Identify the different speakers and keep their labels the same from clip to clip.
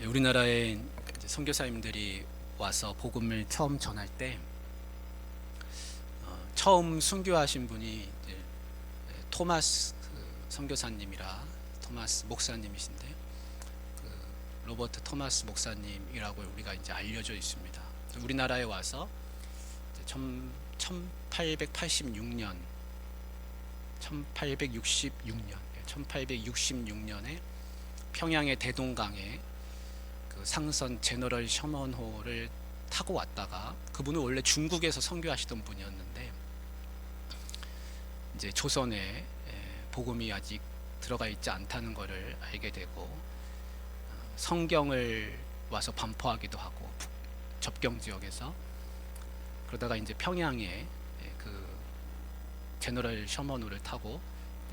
Speaker 1: 우리나라에 이제 선교사님들이 와서 복음을 처음 전할 때 처음 순교하신 분이 이제 토마스 선교사님이라 토마스 목사님이신데 로버트 토마스 목사님이라고 우리가 이제 알려져 있습니다. 우리나라에 와서 1866년에 평양의 대동강에 그 상선 제너럴 셔먼호를 타고 왔다가, 그분은 원래 중국에서 선교하시던 분이었는데 이제 조선에 복음이 아직 들어가 있지 않다는 것을 알게 되고 성경을 와서 반포하기도 하고 접경 지역에서, 그러다가 이제 평양에 그 제너럴 셔먼호를 타고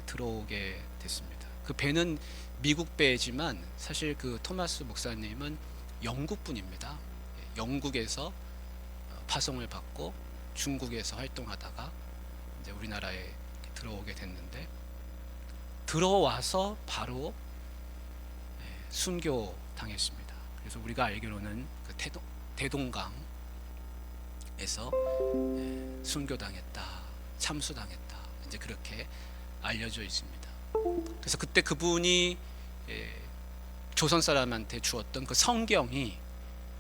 Speaker 1: 들어오게 됐습니다. 그 배는 미국 배지만 사실 그 토마스 목사님은 영국 분입니다. 영국에서 파송을 받고 중국에서 활동하다가 이제 우리나라에 들어오게 됐는데, 들어와서 바로 순교 당했습니다. 그래서 우리가 알기로는 그 대동강에서 순교당했다, 참수당했다, 이제 그렇게 알려져 있습니다. 그래서 그때 그분이 조선 사람한테 주었던 그 성경이,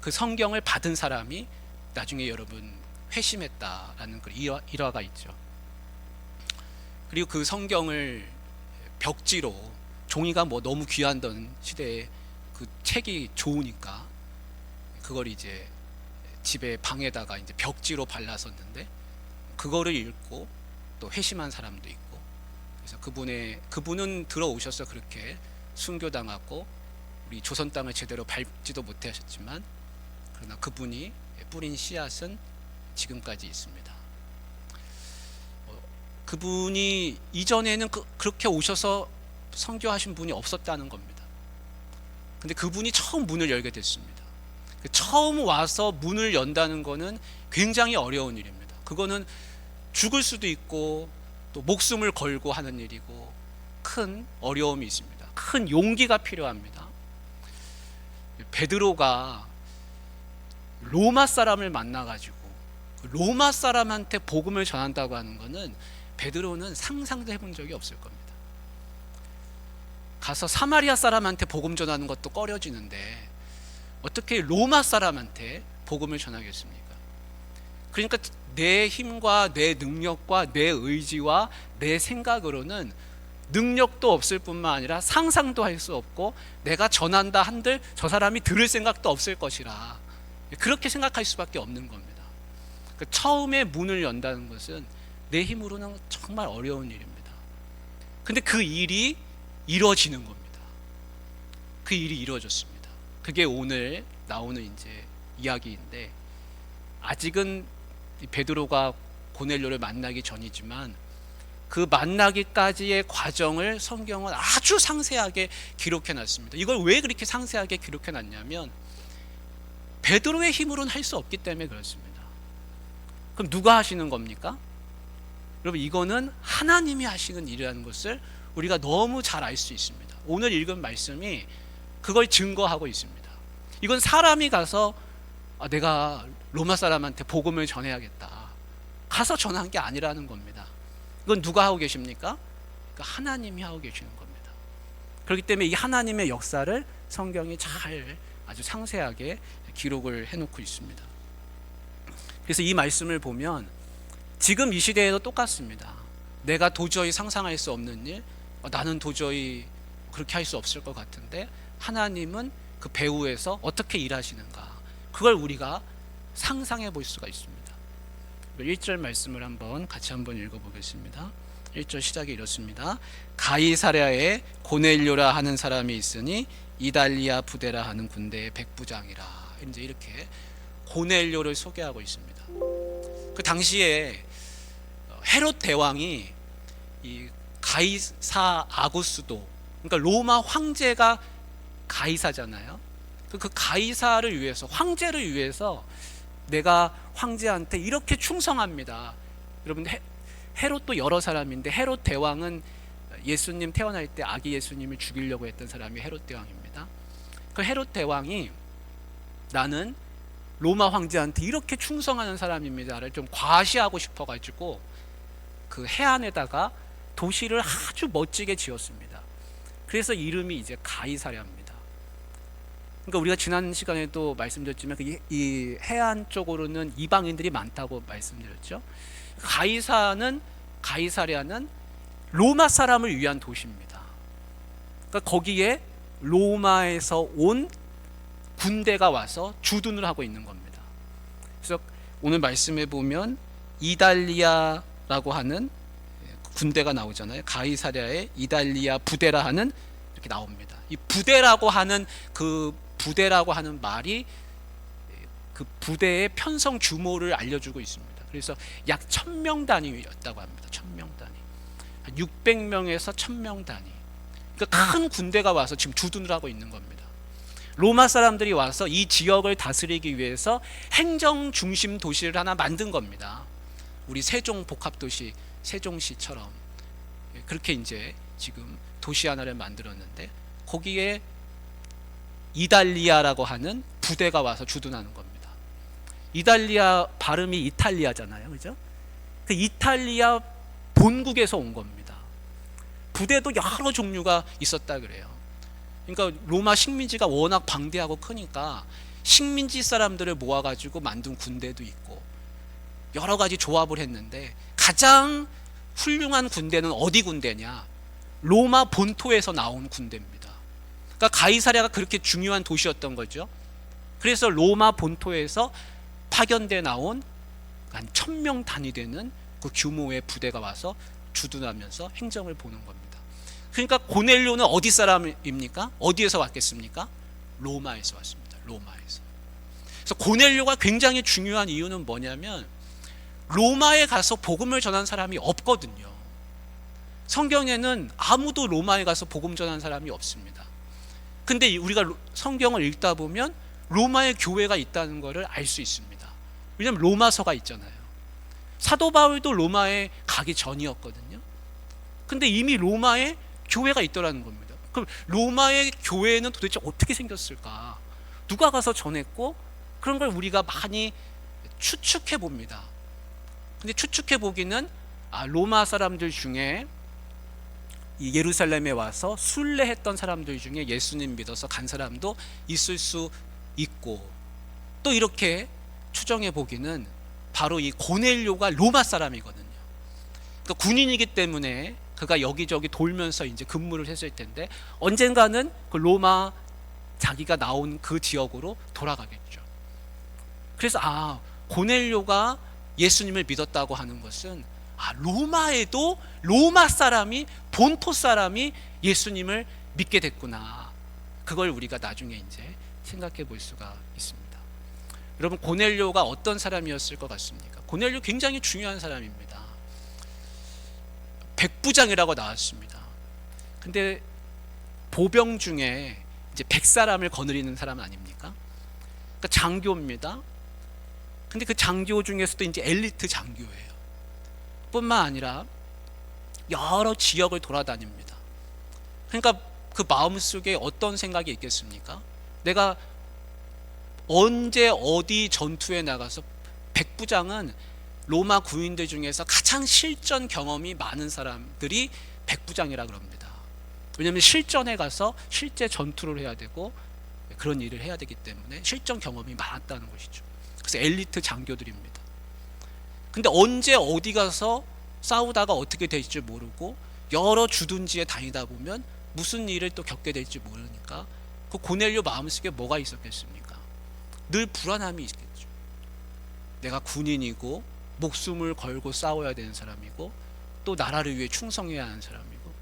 Speaker 1: 그 성경을 받은 사람이 나중에 여러분 회심했다라는 그 일화가 있죠. 그리고 그 성경을 벽지로, 종이가 뭐 너무 귀하던 시대에 그 책이 좋으니까 그걸 이제 집에 방에다가 이제 벽지로 발랐었는데, 그거를 읽고 또 회심한 사람도 있고, 그래서 그분은 들어오셔서 그렇게 순교당하고 우리 조선 땅을 제대로 밟지도 못하셨지만, 그러나 그분이 뿌린 씨앗은 지금까지 있습니다. 그분이 이전에는 그렇게 오셔서 선교하신 분이 없었다는 겁니다. 근데 그분이 처음 문을 열게 됐습니다. 처음 와서 문을 연다는 거는 굉장히 어려운 일입니다. 그거는 죽을 수도 있고 또 목숨을 걸고 하는 일이고 큰 어려움이 있습니다. 큰 용기가 필요합니다. 베드로가 로마 사람을 만나가지고 로마 사람한테 복음을 전한다고 하는 거는 베드로는 상상도 해본 적이 없을 겁니다. 가서 사마리아 사람한테 복음 전하는 것도 꺼려지는데 어떻게 로마 사람한테 복음을 전하겠습니까? 그러니까 내 힘과 내 능력과 내 의지와 내 생각으로는 능력도 없을 뿐만 아니라 상상도 할 수 없고, 내가 전한다 한들 저 사람이 들을 생각도 없을 것이라 그렇게 생각할 수밖에 없는 겁니다. 처음에 문을 연다는 것은 내 힘으로는 정말 어려운 일입니다. 근데 그 일이 이루어지는 겁니다. 그 일이 이루어졌습니다. 그게 오늘 나오는 이제 이야기인데, 아직은 베드로가 고넬료를 만나기 전이지만 그 만나기까지의 과정을 성경은 아주 상세하게 기록해 놨습니다. 이걸 왜 그렇게 상세하게 기록해 놨냐면 베드로의 힘으로는 할 수 없기 때문에 그렇습니다. 그럼 누가 하시는 겁니까? 여러분, 이거는 하나님이 하시는 일이라는 것을 우리가 너무 잘 알 수 있습니다. 오늘 읽은 말씀이 그걸 증거하고 있습니다. 이건 사람이 가서 내가 로마 사람한테 복음을 전해야겠다, 가서 전한 게 아니라는 겁니다. 이건 누가 하고 계십니까? 하나님이 하고 계시는 겁니다. 그렇기 때문에 이 하나님의 역사를 성경이 잘 아주 상세하게 기록을 해놓고 있습니다. 그래서 이 말씀을 보면 지금 이 시대에도 똑같습니다. 내가 도저히 상상할 수 없는 일, 나는 도저히 그렇게 할 수 없을 것 같은데 하나님은 그 배후에서 어떻게 일하시는가, 그걸 우리가 상상해 볼 수가 있습니다. 1절 말씀을 같이 한번 읽어보겠습니다. 1절 시작이 이렇습니다. 가이사랴에 고넬료라 하는 사람이 있으니 이달리아 부대라 하는 군대의 백부장이라. 이제 이렇게 고넬료를 소개하고 있습니다. 그 당시에 헤롯 대왕이 이 가이사 아구스도, 그러니까 로마 황제가 가이사잖아요. 그 가이사를 위해서, 황제를 위해서 내가 황제한테 이렇게 충성합니다. 여러분, 헤롯도 여러 사람인데 헤롯 대왕은 예수님 태어날 때 아기 예수님을 죽이려고 했던 사람이 헤롯 대왕입니다. 그 헤롯 대왕이 나는 로마 황제한테 이렇게 충성하는 사람입니다를 좀 과시하고 싶어가지고 그 해안에다가 도시를 아주 멋지게 지었습니다. 그래서 이름이 이제 가이사랴입니다. 그러니까 우리가 지난 시간에도 말씀드렸지만 이 해안 쪽으로는 이방인들이 많다고 말씀드렸죠. 가이사랴는 로마 사람을 위한 도시입니다. 그러니까 거기에 로마에서 온 군대가 와서 주둔을 하고 있는 겁니다. 그래서 오늘 말씀해 보면 이달리아라고 하는 군대가 나오잖아요. 가이사랴에 이달리아 부대라 하는 이렇게 나옵니다. 이 부대라고 하는 말이 그 부대의 편성 규모를 알려주고 있습니다. 그래서 약 1000명 단위였다고 합니다. 1000명 단위. 600명에서 1000명 단위. 그러니까 큰 군대가 와서 지금 주둔을 하고 있는 겁니다. 로마 사람들이 와서 이 지역을 다스리기 위해서 행정 중심 도시를 하나 만든 겁니다. 우리 세종 복합도시 세종시처럼 그렇게 이제 지금 도시 하나를 만들었는데 거기에 이달리아라고 하는 부대가 와서 주둔하는 겁니다. 이달리아 발음이 이탈리아잖아요, 그죠? 그 이탈리아 본국에서 온 겁니다. 부대도 여러 종류가 있었다 그래요. 그러니까 로마 식민지가 워낙 방대하고 크니까 식민지 사람들을 모아가지고 만든 군대도 있고 여러 가지 조합을 했는데 가장 훌륭한 군대는 어디 군대냐? 로마 본토에서 나온 군대입니다. 그러니까 가이사랴가 그렇게 중요한 도시였던 거죠. 그래서 로마 본토에서 파견돼 나온 한 1000명 단위 되는 그 규모의 부대가 와서 주둔하면서 행정을 보는 겁니다. 그러니까 고넬료는 어디 사람입니까? 어디에서 왔겠습니까? 로마에서 왔습니다. 로마에서. 그래서 고넬료가 굉장히 중요한 이유는 뭐냐면 로마에 가서 복음을 전한 사람이 없거든요. 성경에는 아무도 로마에 가서 복음 전한 사람이 없습니다. 근데 우리가 성경을 읽다 보면 로마에 교회가 있다는 것을 알 수 있습니다. 왜냐하면 로마서가 있잖아요. 사도 바울도 로마에 가기 전이었거든요. 근데 이미 로마에 교회가 있더라는 겁니다. 그럼 로마의 교회는 도대체 어떻게 생겼을까? 누가 가서 전했고? 그런 걸 우리가 많이 추측해 봅니다. 근데 추측해 보기는 로마 사람들 중에 이 예루살렘에 와서 순례했던 사람들 중에 예수님 믿어서 간 사람도 있을 수 있고, 또 이렇게 추정해 보기는 바로 이 고넬료가 로마 사람이거든요. 그러니까 군인이기 때문에 그가 여기저기 돌면서 이제 근무를 했을 텐데 언젠가는 그 로마 자기가 나온 그 지역으로 돌아가겠죠. 그래서 고넬료가 예수님을 믿었다고 하는 것은 로마에도 로마 사람이 본토 사람이 예수님을 믿게 됐구나. 그걸 우리가 나중에 이제 생각해 볼 수가 있습니다. 여러분, 고넬료가 어떤 사람이었을 것 같습니까? 고넬료 굉장히 중요한 사람입니다. 백부장이라고 나왔습니다. 근데 보병 중에 이제 100사람을 거느리는 사람 아닙니까? 그러니까 장교입니다. 근데 그 장교 중에서도 이제 엘리트 장교예요. 뿐만 아니라 여러 지역을 돌아다닙니다. 그러니까 그 마음속에 어떤 생각이 있겠습니까? 내가 언제 어디 전투에 나가서 백부장은 로마 군인들 중에서 가장 실전 경험이 많은 사람들이 백부장이라 그럽니다. 왜냐하면 실전에 가서 실제 전투를 해야 되고 그런 일을 해야 되기 때문에 실전 경험이 많았다는 것이죠. 그래서 엘리트 장교들입니다. 근데 언제 어디 가서 싸우다가 어떻게 될지 모르고 여러 주둔지에 다니다 보면 무슨 일을 또 겪게 될지 모르니까 그 고넬료 마음속에 뭐가 있었겠습니까? 늘 불안함이 있겠죠. 내가 군인이고 목숨을 걸고 싸워야 되는 사람이고 또 나라를 위해 충성해야 하는 사람이고,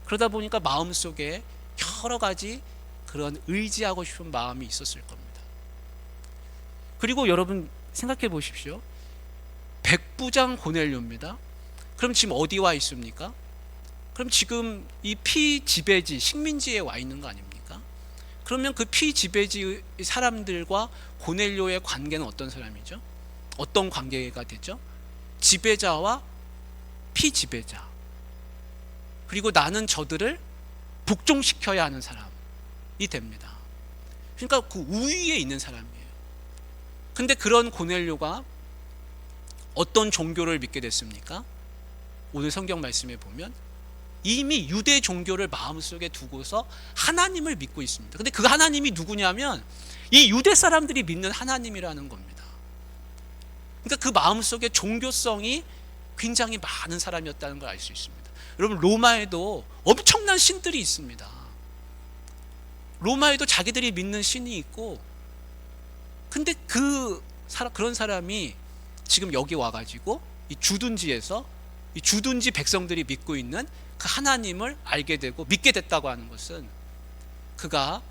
Speaker 1: 그러다 보니까 마음속에 여러 가지 그런 의지하고 싶은 마음이 있었을 겁니다. 그리고 여러분 생각해 보십시오. 백부장 고넬료입니다. 그럼 지금 어디 와 있습니까? 그럼 지금 이 피지배지 식민지에 와 있는 거 아닙니까? 그러면 그 피지배지 사람들과 고넬료의 관계는 어떤 사람이죠? 어떤 관계가 되죠? 지배자와 피지배자. 그리고 나는 저들을 복종시켜야 하는 사람이 됩니다. 그러니까 그 우위에 있는 사람이에요. 근데 그런 고넬료가 어떤 종교를 믿게 됐습니까? 오늘 성경 말씀에 보면 이미 유대 종교를 마음속에 두고서 하나님을 믿고 있습니다. 근데 그 하나님이 누구냐면 이 유대 사람들이 믿는 하나님이라는 겁니다. 그러니까 그 마음속에 종교성이 굉장히 많은 사람이었다는 걸 알 수 있습니다. 여러분, 로마에도 엄청난 신들이 있습니다. 로마에도 자기들이 믿는 신이 있고, 근데 그런 사람이 지금 여기 와가지고 이 주둔지에서 이 주둔지 백성들이 믿고 있는 그 하나님을 알게 되고 믿게 됐다고 하는 것은, 그가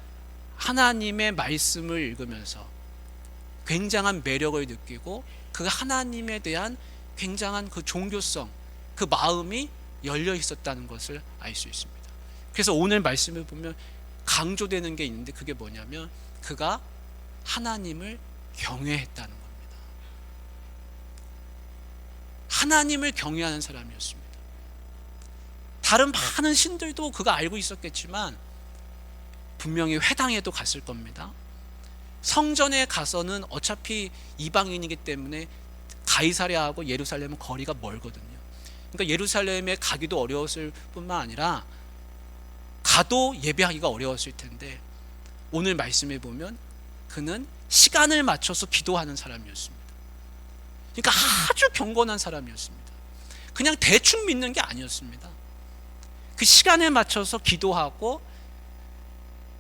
Speaker 1: 하나님의 말씀을 읽으면서 굉장한 매력을 느끼고 그 하나님에 대한 굉장한 그 종교성, 그 마음이 열려 있었다는 것을 알 수 있습니다. 그래서 오늘 말씀을 보면 강조되는 게 있는데, 그게 뭐냐면 그가 하나님을 경외했다는 겁니다. 하나님을 경외하는 사람이었습니다. 다른 많은 신들도 그가 알고 있었겠지만 분명히 회당에도 갔을 겁니다. 성전에 가서는 어차피 이방인이기 때문에 가이사랴하고 예루살렘은 거리가 멀거든요. 그러니까 예루살렘에 가기도 어려웠을 뿐만 아니라 가도 예배하기가 어려웠을 텐데, 오늘 말씀에 보면 그는 시간을 맞춰서 기도하는 사람이었습니다. 그러니까 아주 경건한 사람이었습니다. 그냥 대충 믿는 게 아니었습니다. 그 시간에 맞춰서 기도하고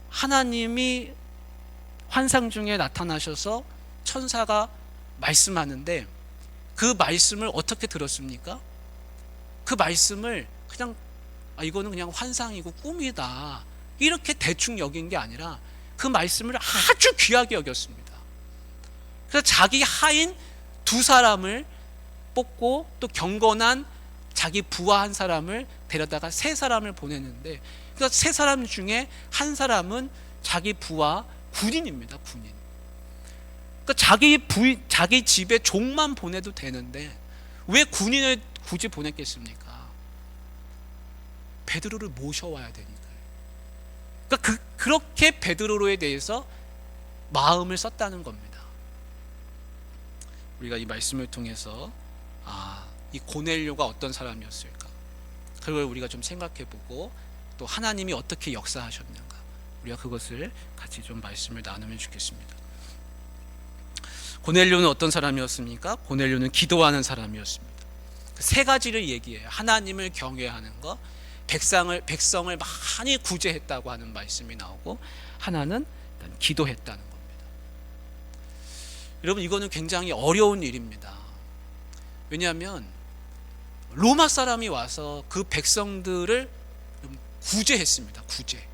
Speaker 1: 하나님이 환상 중에 나타나셔서 천사가 말씀하는데, 그 말씀을 어떻게 들었습니까? 그 말씀을 그냥 이거는 그냥 환상이고 꿈이다 이렇게 대충 여긴 게 아니라 그 말씀을 아주 귀하게 여겼습니다. 그래서 자기 하인 두 사람을 뽑고 또 경건한 자기 부하 한 사람을 데려다가 세 사람을 보냈는데, 그러니까 세 사람 중에 한 사람은 자기 부하 군인입니다. 군인. 그러니까 자기 집에 종만 보내도 되는데 왜 군인을 굳이 보냈겠습니까? 베드로를 모셔와야 되니까요. 그러니까 그렇게 베드로에 대해서 마음을 썼다는 겁니다. 우리가 이 말씀을 통해서 이 고넬료가 어떤 사람이었을까, 그걸 우리가 좀 생각해보고 또 하나님이 어떻게 역사하셨는가, 우리가 그것을 같이 좀 말씀을 나누면 좋겠습니다. 고넬료는 어떤 사람이었습니까? 고넬료는 기도하는 사람이었습니다. 세 가지를 얘기해요. 하나님을 경외하는 것, 백성을 많이 구제했다고 하는 말씀이 나오고, 하나는 기도했다는 겁니다. 여러분, 이거는 굉장히 어려운 일입니다. 왜냐하면 로마 사람이 와서 그 백성들을 구제했습니다. 구제.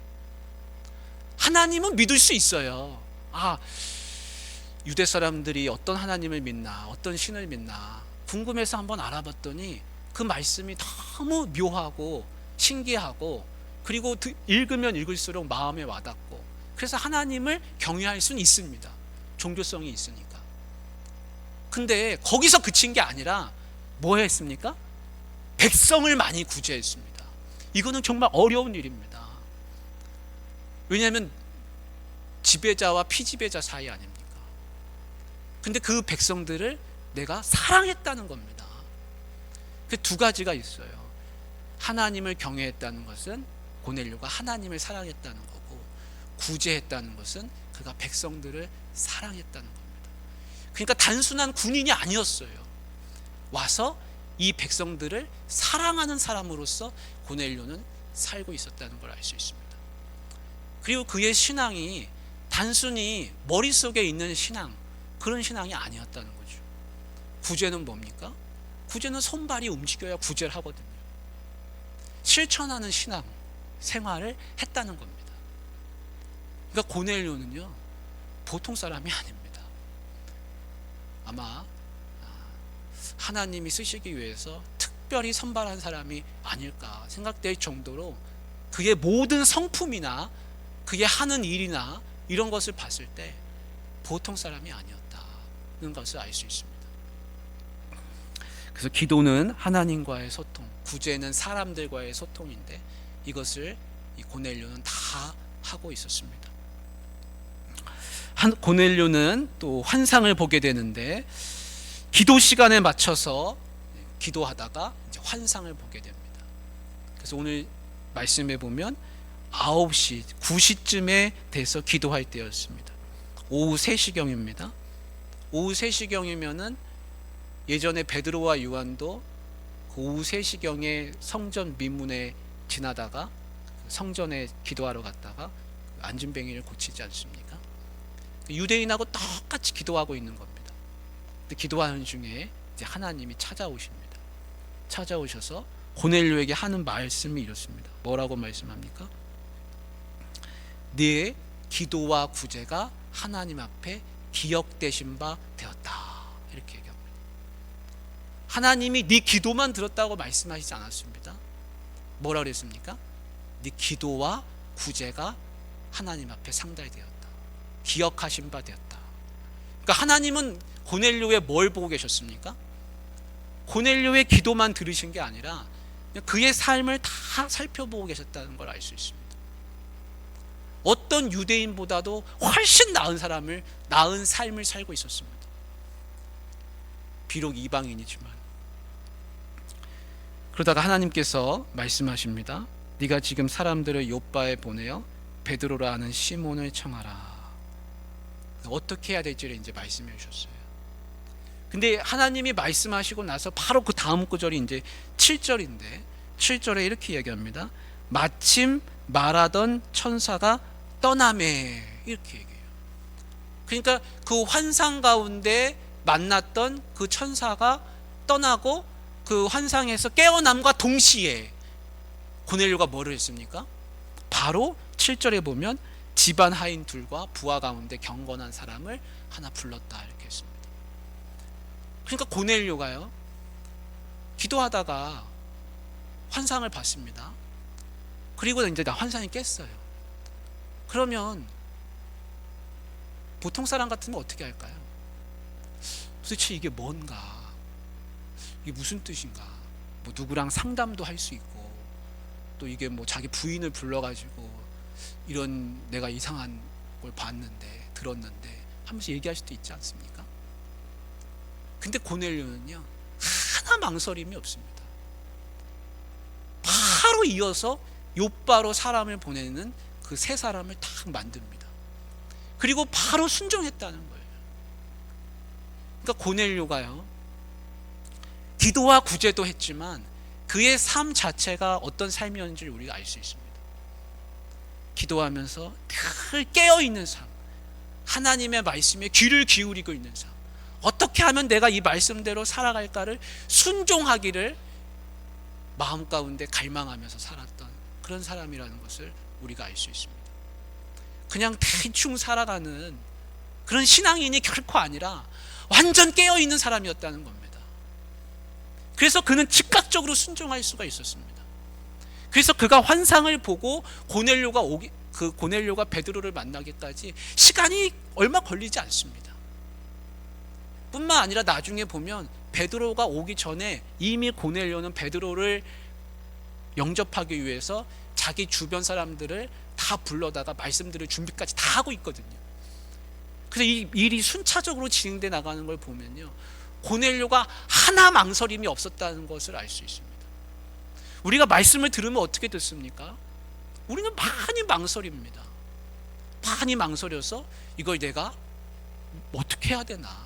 Speaker 1: 하나님은 믿을 수 있어요. 유대 사람들이 어떤 하나님을 믿나, 어떤 신을 믿나 궁금해서 한번 알아봤더니 그 말씀이 너무 묘하고 신기하고, 그리고 읽으면 읽을수록 마음에 와닿고, 그래서 하나님을 경외할 수는 있습니다. 종교성이 있으니까. 근데 거기서 그친 게 아니라 뭐 했습니까? 백성을 많이 구제했습니다. 이거는 정말 어려운 일입니다. 왜냐하면 지배자와 피지배자 사이 아닙니까? 근데 그 백성들을 내가 사랑했다는 겁니다. 그 두 가지가 있어요. 하나님을 경외했다는 것은 고넬료가 하나님을 사랑했다는 거고, 구제했다는 것은 그가 백성들을 사랑했다는 겁니다. 그러니까 단순한 군인이 아니었어요. 와서 이 백성들을 사랑하는 사람으로서 고넬료는 살고 있었다는 걸 알 수 있습니다. 그리고 그의 신앙이 단순히 머릿속에 있는 신앙, 그런 신앙이 아니었다는 거죠. 구제는 뭡니까? 구제는 손발이 움직여야 구제를 하거든요. 실천하는 신앙 생활을 했다는 겁니다. 그러니까 고넬료는요, 보통 사람이 아닙니다. 아마 하나님이 쓰시기 위해서 특별히 선발한 사람이 아닐까 생각될 정도로 그의 모든 성품이나 그의 하는 일이나 이런 것을 봤을 때 보통 사람이 아니었다는 것을 알 수 있습니다. 그래서 기도는 하나님과의 소통, 구제는 사람들과의 소통인데, 이것을 이 고넬료는 다 하고 있었습니다. 고넬료는 또 환상을 보게 되는데 기도 시간에 맞춰서 기도하다가 이제 환상을 보게 됩니다. 그래서 오늘 말씀해 보면 9시, 9시쯤에 돼서 기도할 때였습니다. 오후 3시경입니다. 오후 3시경이면은 예전에 베드로와 요한도 그 오후 3시경에 성전 미문에 지나다가 성전에 기도하러 갔다가 안진뱅이를 고치지 않습니까? 유대인하고 똑같이 기도하고 있는 겁니다. 근데 기도하는 중에 이제 하나님이 찾아오십니다. 찾아오셔서 고넬료에게 하는 말씀이 이렇습니다. 뭐라고 말씀합니까? 네 기도와 구제가 하나님 앞에 기억되신 바 되었다. 이렇게 얘기합니다. 하나님이 네 기도만 들었다고 말씀하시지 않았습니다. 뭐라 그랬습니까? 네 기도와 구제가 하나님 앞에 상달되었다. 기억하신 바 되었다. 그러니까 하나님은 고넬료의 뭘 보고 계셨습니까? 고넬료의 기도만 들으신 게 아니라 그의 삶을 다 살펴보고 계셨다는 걸 알 수 있습니다. 어떤 유대인보다도 훨씬 나은 삶을 살고 있었습니다. 비록 이방인이지만. 그러다가 하나님께서 말씀하십니다. 네가 지금 사람들을 요빠에 보내어 베드로라 하는 시몬을 청하라. 어떻게 해야 될지를 이제 말씀해 주셨어요. 근데 하나님이 말씀하시고 나서 바로 그 다음 구절이 이제 7절인데 7절에 이렇게 얘기합니다. 마침 말하던 천사가 떠나매, 이렇게 얘기해요. 그러니까 그 환상 가운데 만났던 그 천사가 떠나고 그 환상에서 깨어남과 동시에 고넬료가 뭐를 했습니까? 바로 7절에 보면 집안 하인 둘과 부하 가운데 경건한 사람을 하나 불렀다, 이렇게 했습니다. 그러니까 고넬료가요, 기도하다가 환상을 봤습니다. 그리고 이제 환상이 깼어요. 그러면 보통 사람 같으면 어떻게 할까요? 도대체 이게 뭔가, 이게 무슨 뜻인가, 뭐 누구랑 상담도 할 수 있고, 또 이게 뭐 자기 부인을 불러가지고 이런 내가 이상한 걸 봤는데 들었는데 하면서 얘기할 수도 있지 않습니까? 근데 고넬료는요 하나 망설임이 없습니다. 바로 이어서 요빠로 사람을 보내는 그 세 사람을 딱 만듭니다. 그리고 바로 순종했다는 거예요. 그러니까 고넬료가요 기도와 구제도 했지만 그의 삶 자체가 어떤 삶이었는지 우리가 알 수 있습니다. 기도하면서 늘 깨어있는 삶, 하나님의 말씀에 귀를 기울이고 있는 삶, 어떻게 하면 내가 이 말씀대로 살아갈까를 순종하기를 마음 가운데 갈망하면서 살았던 그런 사람이라는 것을 우리가 알 수 있습니다. 그냥 대충 살아가는 그런 신앙인이 결코 아니라 완전 깨어있는 사람이었다는 겁니다. 그래서 그는 즉각적으로 순종할 수가 있었습니다. 그래서 그가 환상을 보고 고넬료가 베드로를 만나기까지 시간이 얼마 걸리지 않습니다. 뿐만 아니라 나중에 보면 베드로가 오기 전에 이미 고넬료는 베드로를 영접하기 위해서 자기 주변 사람들을 다 불러다가 말씀드릴 준비까지 다 하고 있거든요. 그래서 이 일이 순차적으로 진행돼 나가는 걸 보면요, 고넬료가 하나 망설임이 없었다는 것을 알 수 있습니다. 우리가 말씀을 들으면 어떻게 듣습니까? 우리는 많이 망설입니다. 많이 망설여서 이걸 내가 어떻게 해야 되나.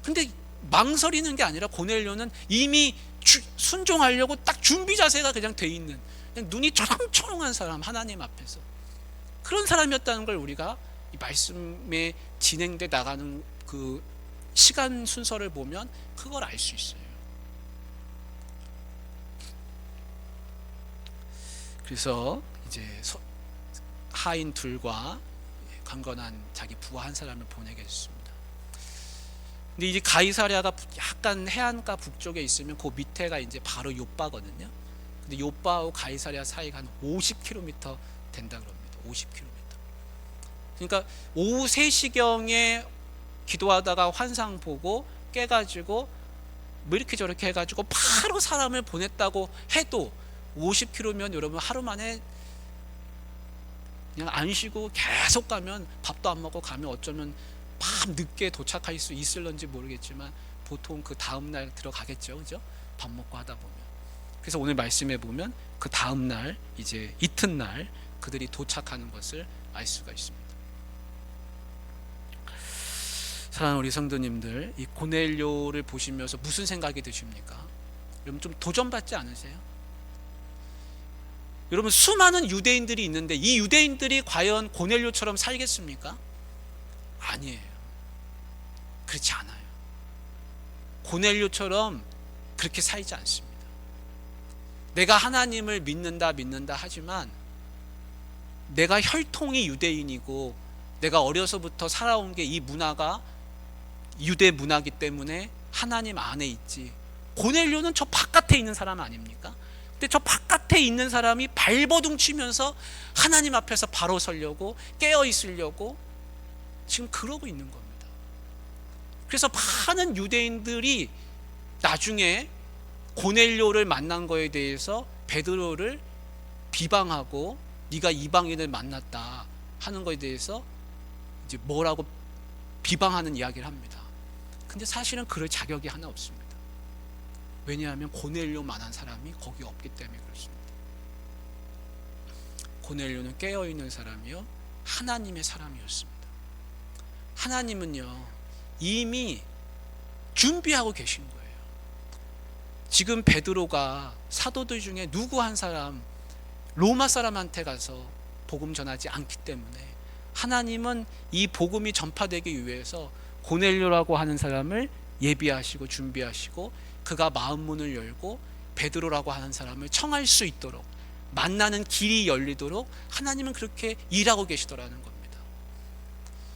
Speaker 1: 근데 망설이는 게 아니라 고넬료는 이미 순종하려고 딱 준비 자세가 그냥 돼 있는, 그냥 눈이 초롱초롱한 사람, 하나님 앞에서 그런 사람이었다는 걸 우리가 이 말씀에 진행돼 나가는 그 시간 순서를 보면 그걸 알 수 있어요. 그래서 이제 하인 둘과 강건한 자기 부하 한 사람을 보내게 됐습니다. 근데 이제 가이사랴가 약간 해안가 북쪽에 있으면 그 밑에가 이제 바로 요빠거든요. 근데 요빠하고 가이사랴 사이가 한 50km 된다 그럽니다. 50km. 그러니까 오후 3시경에 기도하다가 환상 보고 깨가지고 뭐 이렇게 저렇게 해가지고 바로 사람을 보냈다고 해도 50km면 여러분 하루 만에 그냥 안 쉬고 계속 가면 밥도 안 먹고 가면 어쩌면 밤 늦게 도착할 수 있을런지 모르겠지만 보통 그 다음 날 들어가겠죠, 그죠? 밥 먹고 하다 보면. 그래서 오늘 말씀해 보면 그 다음 날 이제 이튿날 그들이 도착하는 것을 알 수가 있습니다. 사랑하는 우리 성도님들, 이 고넬료를 보시면서 무슨 생각이 드십니까? 여러분 좀 도전받지 않으세요? 여러분 수많은 유대인들이 있는데 이 유대인들이 과연 고넬료처럼 살겠습니까? 아니에요. 그렇지 않아요. 고넬료처럼 그렇게 살지 않습니다. 내가 하나님을 믿는다 하지만 내가 혈통이 유대인이고 내가 어려서부터 살아온 게 이 문화가 유대 문화이기 때문에 하나님 안에 있지. 고넬료는 저 바깥에 있는 사람 아닙니까? 근데 저 바깥에 있는 사람이 발버둥 치면서 하나님 앞에서 바로 서려고 깨어 있으려고 지금 그러고 있는 겁니다. 그래서 많은 유대인들이 나중에 고넬료를 만난 거에 대해서 베드로를 비방하고 네가 이방인을 만났다 하는 거에 대해서 이제 뭐라고 비방하는 이야기를 합니다. 근데 사실은 그럴 자격이 하나 없습니다. 왜냐하면 고넬료만한 사람이 거기 없기 때문에 그렇습니다. 고넬료는 깨어있는 사람이요 하나님의 사람이었습니다. 하나님은요 이미 준비하고 계신 거예요. 지금 베드로가 사도들 중에 누구 한 사람 로마 사람한테 가서 복음 전하지 않기 때문에 하나님은 이 복음이 전파되기 위해서 고넬료라고 하는 사람을 예비하시고 준비하시고 그가 마음 문을 열고 베드로라고 하는 사람을 청할 수 있도록 만나는 길이 열리도록 하나님은 그렇게 일하고 계시더라는 겁니다.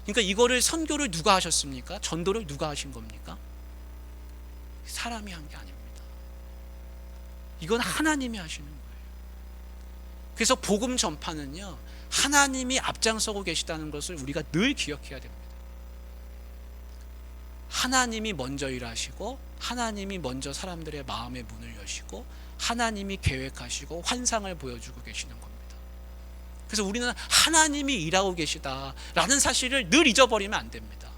Speaker 1: 그러니까 이거를 선교를 누가 하셨습니까? 전도를 누가 하신 겁니까? 사람이 한 게 아닙니다. 이건 하나님이 하시는 거예요. 그래서 복음 전파는요 하나님이 앞장서고 계시다는 것을 우리가 늘 기억해야 됩니다. 하나님이 먼저 일하시고 하나님이 먼저 사람들의 마음의 문을 여시고 하나님이 계획하시고 환상을 보여주고 계시는 겁니다. 그래서 우리는 하나님이 일하고 계시다라는 사실을 늘 잊어버리면 안 됩니다.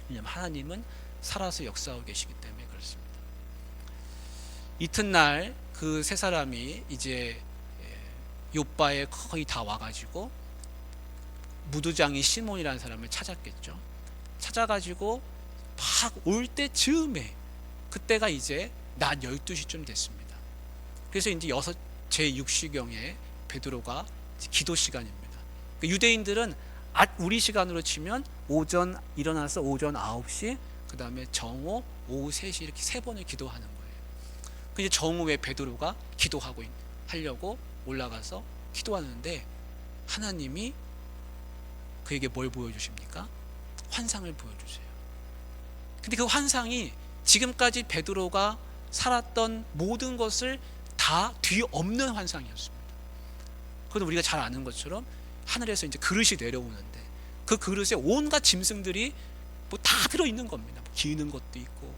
Speaker 1: 왜냐하면 하나님은 살아서 역사하고 계시기 때문에 그렇습니다. 이튿날 그 세 사람이 이제 요바에 거의 다 와가지고 무두장이 시몬이라는 사람을 찾았겠죠. 찾아가지고 막 올 때 즈음에 그때가 이제 낮 12시쯤 됐습니다. 그래서 이제 제6시경에 베드로가 기도 시간입니다. 유대인들은 우리 시간으로 치면 오전 일어나서 오전 9시 그 다음에 정오 오후 3시 이렇게 3번을 기도하는 거예요. 근데 정오에 베드로가 기도하고 하려고 올라가서 기도하는데 하나님이 그에게 뭘 보여주십니까? 환상을 보여주세요. 근데 그 환상이 지금까지 베드로가 살았던 모든 것을 다 뒤엎는 환상이었습니다. 그건 우리가 잘 아는 것처럼 하늘에서 이제 그릇이 내려오는데 그 그릇에 온갖 짐승들이 뭐 다 들어있는 겁니다. 뭐 기는 것도 있고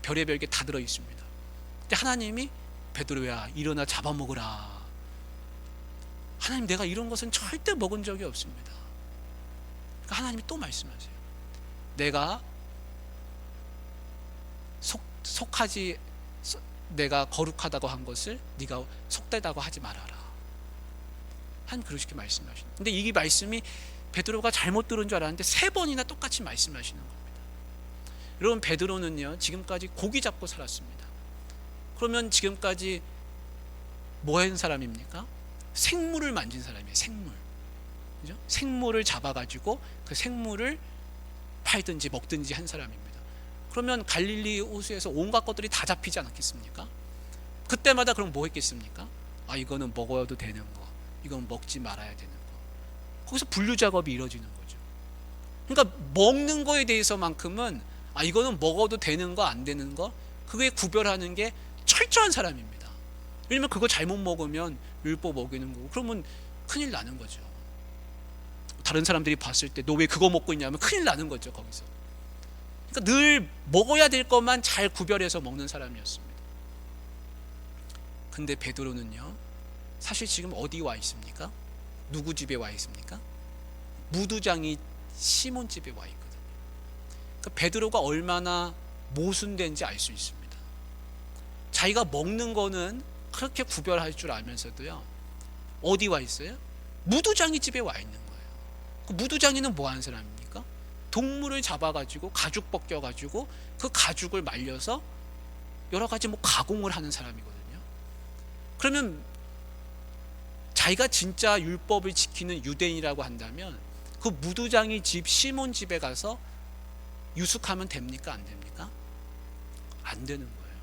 Speaker 1: 별의별 게 다 들어있습니다. 근데 하나님이 베드로야 일어나 잡아먹으라. 하나님 내가 이런 것은 절대 먹은 적이 없습니다. 그러니까 하나님이 또 말씀하세요. 내가 내가 거룩하다고 한 것을 네가 속되다고 하지 말아라. 한 그렇게 말씀하시는. 근데 이 말씀이 베드로가 잘못 들은 줄 알았는데 3번이나 똑같이 말씀하시는 겁니다. 여러분 베드로는요 지금까지 고기 잡고 살았습니다. 그러면 지금까지 뭐 한 사람입니까? 생물을 만진 사람이에요. 생물. 그죠? 생물을 잡아가지고 그 생물을 팔든지 먹든지 한 사람입니다. 그러면 갈릴리 호수에서 온갖 것들이 다 잡히지 않았겠습니까? 그때마다 그럼 뭐 했겠습니까? 아 이거는 먹어도 되는 거, 이건 먹지 말아야 되는 거. 거기서 분류 작업이 이루어지는 거죠. 그러니까 먹는 거에 대해서만큼은 아 이거는 먹어도 되는 거 안 되는 거 그게 구별하는 게 철저한 사람입니다. 왜냐면 그거 잘못 먹으면 율법 어기는 거고 그러면 큰일 나는 거죠. 다른 사람들이 봤을 때 너 왜 그거 먹고 있냐면 큰일 나는 거죠. 거기서. 그러니까 늘 먹어야 될 것만 잘 구별해서 먹는 사람이었습니다. 근데 베드로는요 사실 지금 어디 와 있습니까? 누구 집에 와 있습니까? 무두장이 시몬 집에 와 있거든요. 그러니까 베드로가 얼마나 모순된지 알 수 있습니다. 자기가 먹는 거는 그렇게 구별할 줄 알면서도요, 어디 와 있어요? 무두장이 집에 와 있는 거예요. 그 무두장이는 뭐 하는 사람입니까? 동물을 잡아가지고 가죽 벗겨가지고 그 가죽을 말려서 여러 가지 뭐 가공을 하는 사람이거든요. 그러면 자기가 진짜 율법을 지키는 유대인이라고 한다면 그 무두장이 집 시몬 집에 가서 유숙하면 됩니까? 안 됩니까? 안 되는 거예요.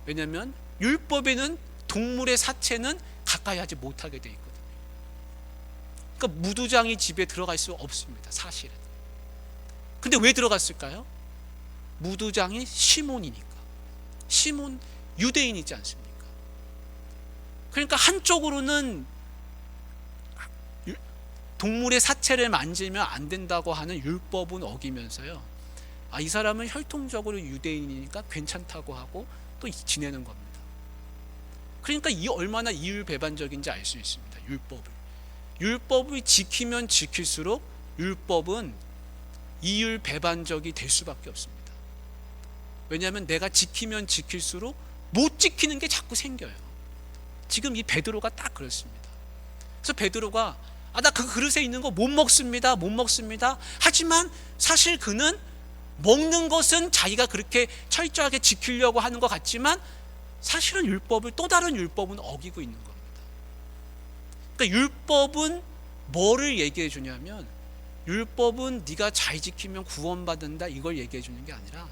Speaker 1: 왜냐하면 율법에는 동물의 사체는 가까이 하지 못하게 돼 있거든요. 그러니까 무두장이 집에 들어갈 수 없습니다, 사실은. 근데 왜 들어갔을까요? 무두장이 시몬이니까. 시몬 유대인이지 않습니까? 그러니까 한쪽으로는 동물의 사체를 만지면 안 된다고 하는 율법은 어기면서요, 이 사람은 혈통적으로 유대인이니까 괜찮다고 하고 또 지내는 겁니다. 그러니까 이 얼마나 이율배반적인지 알 수 있습니다. 율법을 지키면 지킬수록 율법은 이율배반적이 될 수밖에 없습니다. 왜냐하면 내가 지키면 지킬수록 못 지키는 게 자꾸 생겨요. 지금 이 베드로가 딱 그렇습니다. 그래서 베드로가 나 그 그릇에 있는 거 못 먹습니다. 하지만 사실 그는 먹는 것은 자기가 그렇게 철저하게 지키려고 하는 것 같지만 사실은 또 다른 율법은 어기고 있는 겁니다. 그러니까 율법은 뭐를 얘기해 주냐면, 율법은 네가 잘 지키면 구원받는다 이걸 얘기해 주는 게 아니라,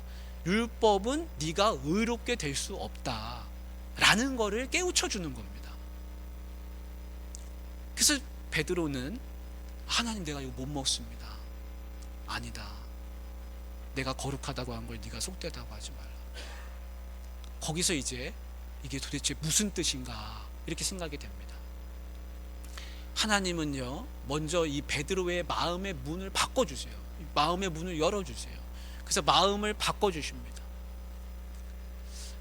Speaker 1: 율법은 네가 의롭게 될 수 없다라는 거를 깨우쳐 주는 겁니다. 그래서 베드로는 하나님, 내가 이거 못 먹습니다. 아니다. 내가 거룩하다고 한 걸 네가 속되다고 하지 말라. 거기서 이제 이게 도대체 무슨 뜻인가 이렇게 생각이 됩니다. 하나님은요, 먼저 이 베드로의 마음의 문을 바꿔주세요. 마음의 문을 열어주세요. 그래서 마음을 바꿔주십니다.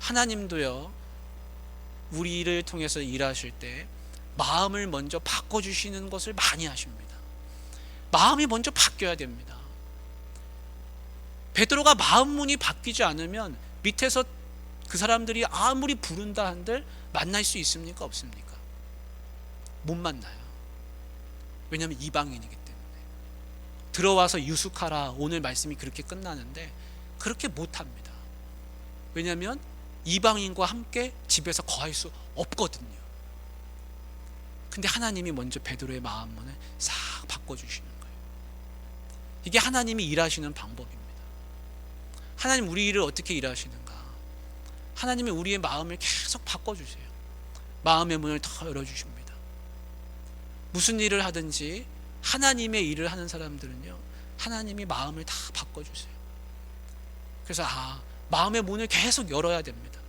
Speaker 1: 하나님도요, 우리를 통해서 일하실 때 마음을 먼저 바꿔주시는 것을 많이 하십니다. 마음이 먼저 바뀌어야 됩니다. 베드로가 마음 문이 바뀌지 않으면 밑에서 그 사람들이 아무리 부른다 한들 만날 수 있습니까? 없습니까? 못 만나요. 왜냐하면 이방인이기 때문에. 들어와서 유숙하라, 오늘 말씀이 그렇게 끝나는데 그렇게 못합니다. 왜냐하면 이방인과 함께 집에서 거할 수 없거든요. 근데 하나님이 먼저 베드로의 마음 문을 싹 바꿔주시는 거예요. 이게 하나님이 일하시는 방법입니다. 하나님 우리 일을 어떻게 일하시는가? 하나님이 우리의 마음을 계속 바꿔주세요. 마음의 문을 더 열어주십니다. 무슨 일을 하든지 하나님의 일을 하는 사람들은요, 하나님이 마음을 다 바꿔주세요. 그래서 마음의 문을 계속 열어야 됩니다.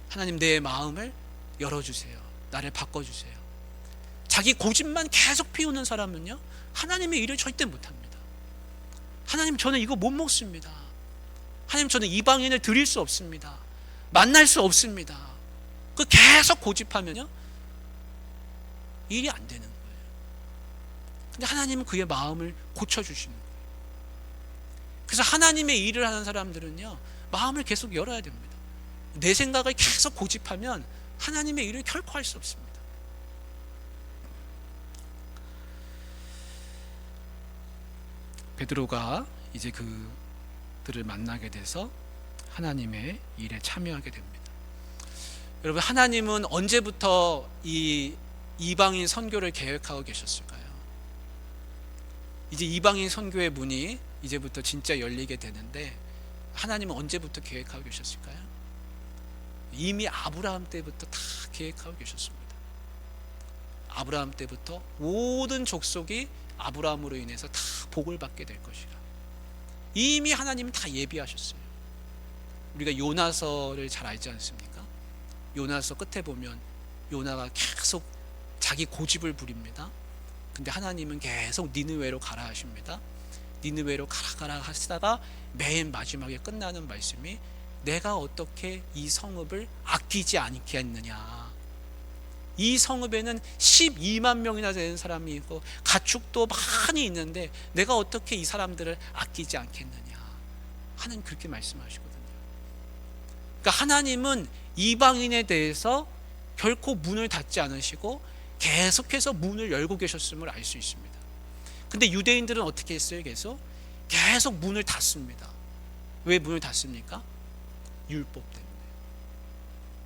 Speaker 1: 하나님, 내 마음을 열어주세요. 나를 바꿔주세요. 자기 고집만 계속 피우는 사람은요, 하나님의 일을 절대 못합니다. 하나님, 저는 이거 못 먹습니다. 하나님, 저는 이방인을 드릴 수 없습니다. 만날 수 없습니다. 그 계속 고집하면요, 일이 안 되는 거예요. 근데 하나님은 그의 마음을 고쳐주시는 거예요. 그래서 하나님의 일을 하는 사람들은요, 마음을 계속 열어야 됩니다. 내 생각을 계속 고집하면 하나님의 일을 결코 할 수 없습니다. 베드로가 이제 그들을 만나게 돼서 하나님의 일에 참여하게 됩니다. 여러분, 하나님은 언제부터 이 이방인 선교를 계획하고 계셨을까요? 이제 이방인 선교의 문이 이제부터 진짜 열리게 되는데, 하나님은 언제부터 계획하고 계셨을까요? 이미 아브라함 때부터 다 계획하고 계셨습니다. 아브라함 때부터 모든 족속이 아브라함으로 인해서 다 복을 받게 될 것이라 이미 하나님은 다 예비하셨어요. 우리가 요나서를 잘 알지 않습니까? 요나서 끝에 보면 요나가 계속 자기 고집을 부립니다. 근데 하나님은 계속 니느웨로 가라 하십니다. 니느웨로 가라 하시다가 맨 마지막에 끝나는 말씀이, 내가 어떻게 이 성읍을 아끼지 않게 했느냐. 이 성읍에는 12만 명이나 되는 사람이 있고 가축도 많이 있는데 내가 어떻게 이 사람들을 아끼지 않겠느냐 하는 그렇게 말씀하시거든요. 그러니까 하나님은 이방인에 대해서 결코 문을 닫지 않으시고 계속해서 문을 열고 계셨음을 알 수 있습니다. 근데 유대인들은 어떻게 했어요? 계속 문을 닫습니다. 왜 문을 닫습니까? 율법 때문에.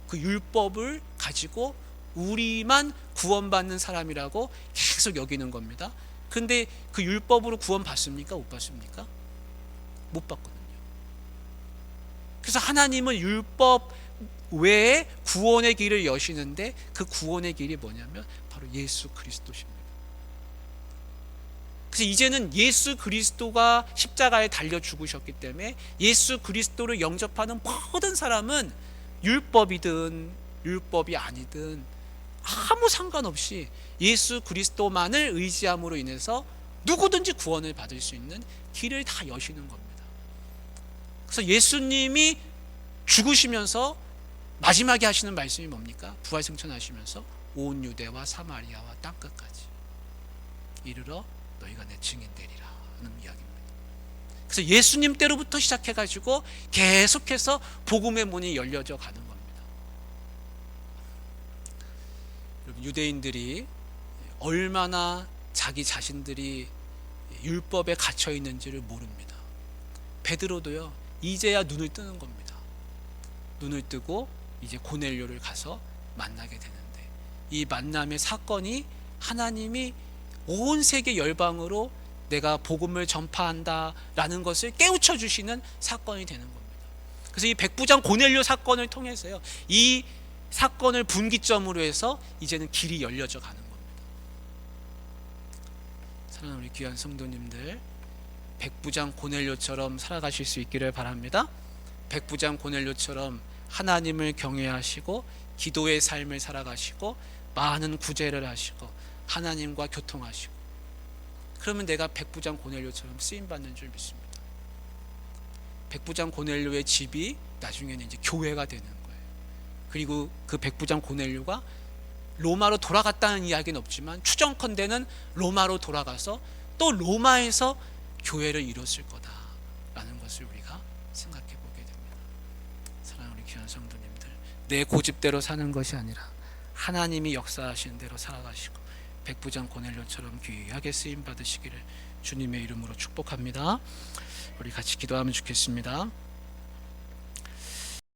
Speaker 1: 그 율법을 가지고 우리만 구원받는 사람이라고 계속 여기는 겁니다. 근데 그 율법으로 구원받습니까? 못 받습니까? 못 받거든요. 그래서 하나님은 율법 외에 구원의 길을 여시는데 그 구원의 길이 뭐냐면 바로 예수 그리스도십니다. 그래서 이제는 예수 그리스도가 십자가에 달려 죽으셨기 때문에 예수 그리스도를 영접하는 모든 사람은 율법이든 율법이 아니든 아무 상관없이 예수 그리스도만을 의지함으로 인해서 누구든지 구원을 받을 수 있는 길을 다 여시는 겁니다. 그래서 예수님이 죽으시면서 마지막에 하시는 말씀이 뭡니까? 부활승천하시면서 온 유대와 사마리아와 땅끝까지 이르러 너희가 내 증인되리라 하는 이야기입니다. 그래서 예수님 때로부터 시작해가지고 계속해서 복음의 문이 열려져 가는 겁니다. 여러분, 유대인들이 얼마나 자기 자신들이 율법에 갇혀 있는지를 모릅니다. 베드로도요, 이제야 눈을 뜨는 겁니다. 눈을 뜨고 이제 고넬료를 가서 만나게 되는데, 이 만남의 사건이 하나님이 온 세계 열방으로 내가 복음을 전파한다라는 것을 깨우쳐 주시는 사건이 되는 겁니다. 그래서 이 백부장 고넬료 사건을 통해서요, 이 사건을 분기점으로 해서 이제는 길이 열려져 가는 겁니다. 사랑하는 우리 귀한 성도님들, 백부장 고넬료처럼 살아가실 수 있기를 바랍니다. 백부장 고넬료처럼 하나님을 경외하시고 기도의 삶을 살아가시고 많은 구제를 하시고 하나님과 교통하시고, 그러면 내가 백부장 고넬료처럼 쓰임받는 줄 믿습니다. 백부장 고넬료의 집이 나중에는 이제 교회가 되는 거예요. 그리고 그 백부장 고넬료가 로마로 돌아갔다는 이야기는 없지만 추정컨대는 로마로 돌아가서 또 로마에서 교회를 이뤘을 거다라는 것을 우리가 생각해 보게 됩니다. 사랑하는 우리 귀한 성도님들, 내 고집대로 사는 것이 아니라 하나님이 역사하시는 대로 살아가시고 백부장 고넬료처럼 귀하게 쓰임 받으시기를 주님의 이름으로 축복합니다. 우리 같이 기도하면 좋겠습니다.